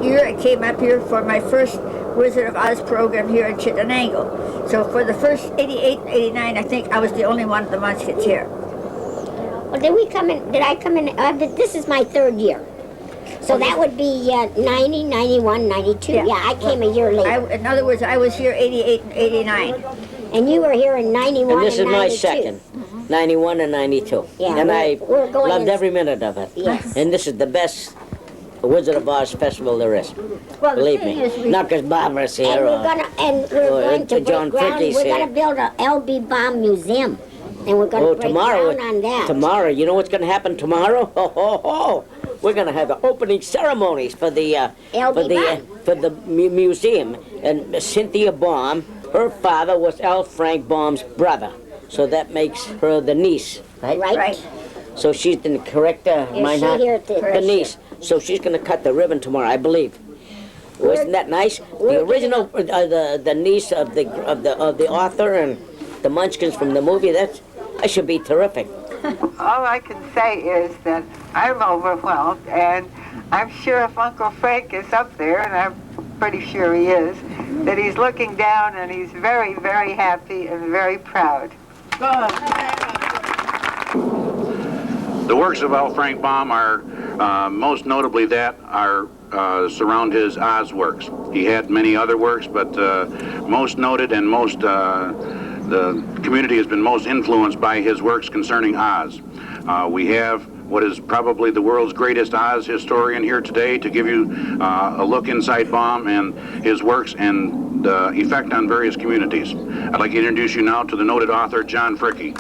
year I came up here for my first Wizard of Oz program here in Chittenango. So for the first 88 and 89, I think I was the only one of the munchkins here. Well, did I come in, this is my third year. So that would be 90, 91, 92. Yeah, I came a year later. In other words, I was here 88 and 89. And you were here in 91 and 92. And this is my second, 91 and 92. Yeah, and I loved every minute of it. Yes. And this is the best Wizard of Oz festival there is. Well, believe me. Not because Barbara's here And we're going to John break ground. We're going to build a L.B. Baum museum. And we're going to break ground on that. Tomorrow, you know what's going to happen tomorrow? Ho, ho, ho. We're going to have the opening ceremonies for the museum. And Cynthia Baum, her father was L. Frank Baum's brother. So that makes her the niece, right? Right. So she's the correct, the niece. So she's going to cut the ribbon tomorrow, I believe. Isn't that nice? The original, the niece of the author and the munchkins from the movie. That should be terrific. All I can say is that I'm overwhelmed, and I'm sure if Uncle Frank is up there, and I'm pretty sure he is, that he's looking down and he's very, very happy and very proud. The works of L. Frank Baum are, most notably surround his Oz works. He had many other works, but most noted and the community has been most influenced by his works concerning Oz. We have what is probably the world's greatest Oz historian here today to give you a look inside Baum and his works and the effect on various communities. I'd like to introduce you now to the noted author, John Fricke.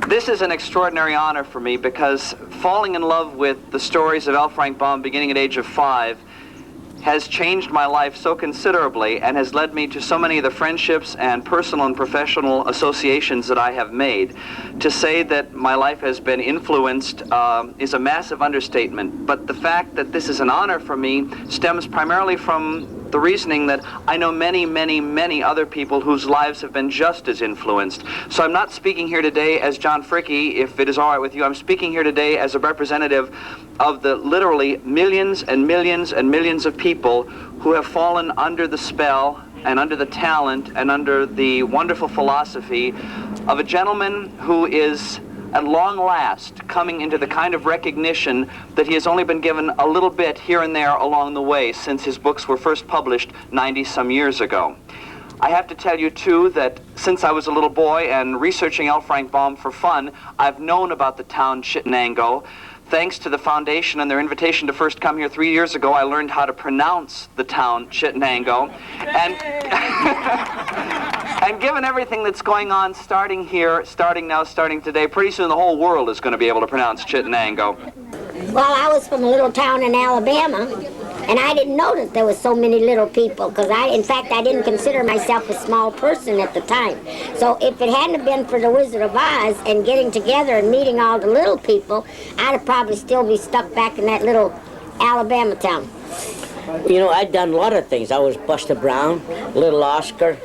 This is an extraordinary honor for me because falling in love with the stories of L. Frank Baum beginning at age of 5 has changed my life so considerably and has led me to so many of the friendships and personal and professional associations that I have made. To say that my life has been influenced is a massive understatement, but the fact that this is an honor for me stems primarily from the reasoning that I know many, many, many other people whose lives have been just as influenced. So I'm not speaking here today as John Fricke, if it is all right with you. I'm speaking here today as a representative of the literally millions and millions and millions of people who have fallen under the spell and under the talent and under the wonderful philosophy of a gentleman who is at long last coming into the kind of recognition that he has only been given a little bit here and there along the way since his books were first published 90-some years ago. I have to tell you, too, that since I was a little boy and researching L. Frank Baum for fun, I've known about the town Chittenango. Thanks to the foundation and their invitation to first come here 3 years ago, I learned how to pronounce the town Chittenango. And, and given everything that's going on, starting here, starting today, pretty soon the whole world is going to be able to pronounce Chittenango. Well, I was from a little town in Alabama, and I didn't know that there was so many little people, because in fact, I didn't consider myself a small person at the time. So if it hadn't been for the Wizard of Oz and getting together and meeting all the little people, I'd have probably still be stuck back in that little Alabama town. You know, I'd done a lot of things. I was Buster Brown, Little Oscar,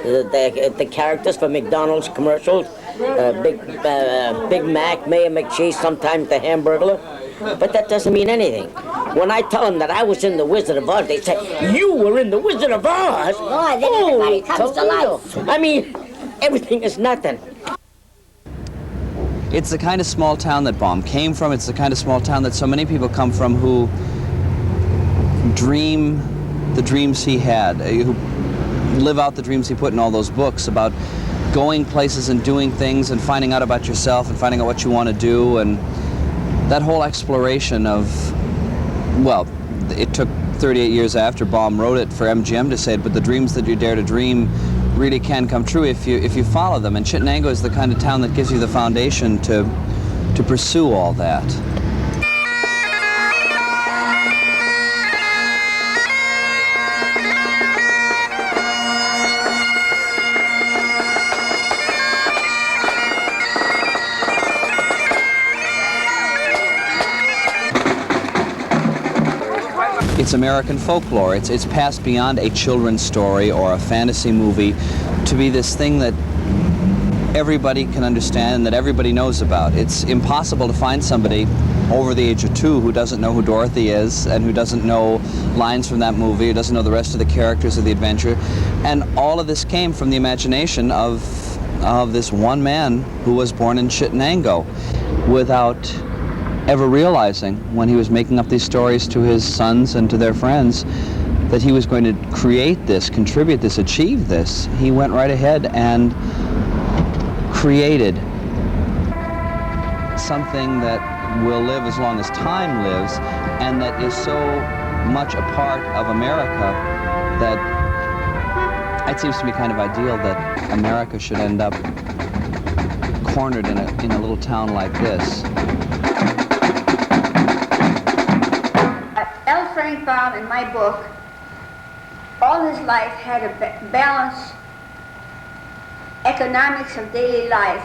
the characters for McDonald's commercials, Big Mac, Mayor McCheese, sometimes the Hamburglar. But that doesn't mean anything. When I tell them that I was in the Wizard of Oz, they say, "You were in the Wizard of Oz?" Boy, then everybody comes to life. I mean, everything is nothing. It's the kind of small town that Baum came from. It's the kind of small town that so many people come from who dream the dreams he had, who live out the dreams he put in all those books about going places and doing things and finding out about yourself and finding out what you want to do. And that whole exploration of, well, it took 38 years after Baum wrote it for MGM to say it, but the dreams that you dare to dream really can come true if you follow them. And Chittenango is the kind of town that gives you the foundation to pursue all that. It's American folklore. It's passed beyond a children's story or a fantasy movie to be this thing that everybody can understand and that everybody knows about. It's impossible to find somebody over the age of 2 who doesn't know who Dorothy is and who doesn't know lines from that movie, who doesn't know the rest of the characters of the adventure. And all of this came from the imagination of this one man who was born in Chittenango without ever realizing, when he was making up these stories to his sons and to their friends, that he was going to create this, contribute this, achieve this. He went right ahead and created something that will live as long as time lives, and that is so much a part of America that it seems to me kind of ideal that America should end up cornered in a little town like this. L. Frank Baum, in my book, all his life had a balance economics of daily life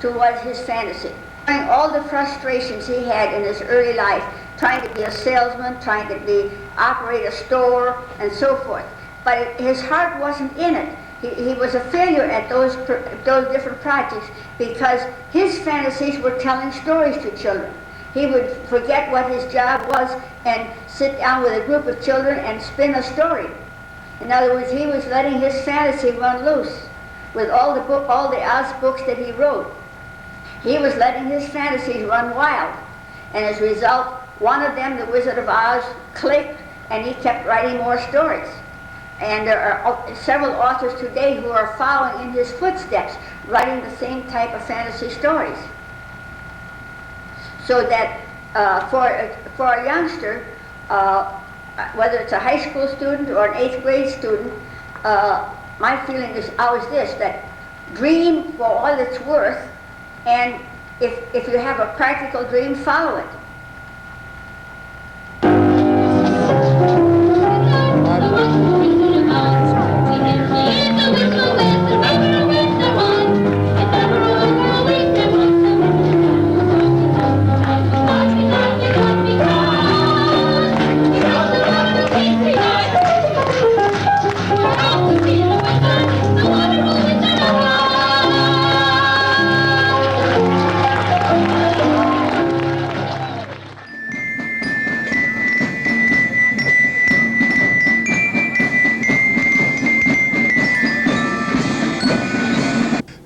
towards his fantasy. All the frustrations he had in his early life, trying to be a salesman, trying to operate a store, and so forth. But his heart wasn't in it. He was a failure at those different projects because his fantasies were telling stories to children. He would forget what his job was and sit down with a group of children and spin a story. In other words, he was letting his fantasy run loose with all the Oz books that he wrote. He was letting his fantasies run wild. And as a result, one of them, The Wizard of Oz, clicked, and he kept writing more stories. And there are several authors today who are following in his footsteps, writing the same type of fantasy stories. So that for a youngster, whether it's a high school student or an 8th grade student, my feeling is always this, that dream for all it's worth, and if you have a practical dream, follow it.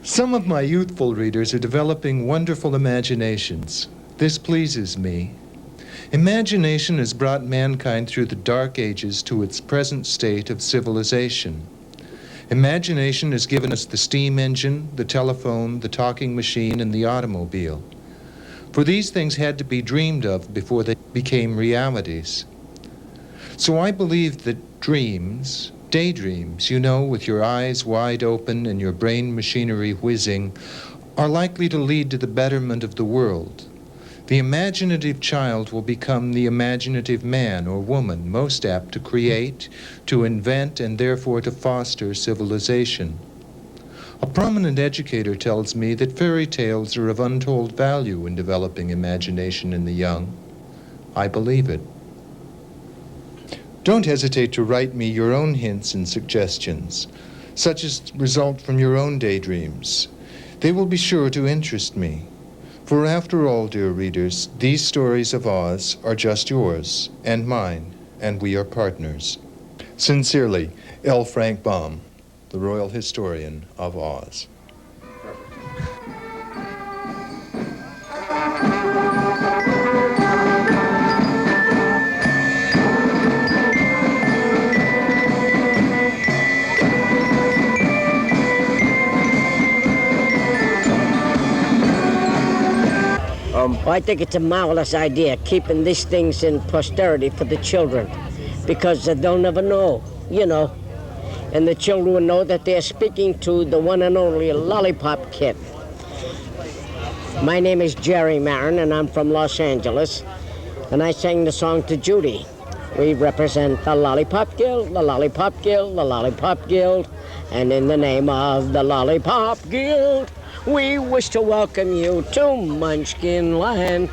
Some of my youthful readers are developing wonderful imaginations. This pleases me. Imagination has brought mankind through the dark ages to its present state of civilization. Imagination has given us the steam engine, the telephone, the talking machine, and the automobile. For these things had to be dreamed of before they became realities. So I believe that dreams, daydreams, you know, with your eyes wide open and your brain machinery whizzing, are likely to lead to the betterment of the world. The imaginative child will become the imaginative man or woman most apt to create, to invent, and therefore to foster civilization. A prominent educator tells me that fairy tales are of untold value in developing imagination in the young. I believe it. Don't hesitate to write me your own hints and suggestions, such as result from your own daydreams. They will be sure to interest me. For after all, dear readers, these stories of Oz are just yours and mine, and we are partners. Sincerely, L. Frank Baum, the Royal Historian of Oz. I think it's a marvelous idea, keeping these things in posterity for the children, because they'll never know, you know. And the children will know that they're speaking to the one and only Lollipop Kid. My name is Jerry Marin, and I'm from Los Angeles, and I sang the song to Judy. We represent the Lollipop Guild, the Lollipop Guild, the Lollipop Guild, and in the name of the Lollipop Guild, we wish to welcome you to Munchkin Land.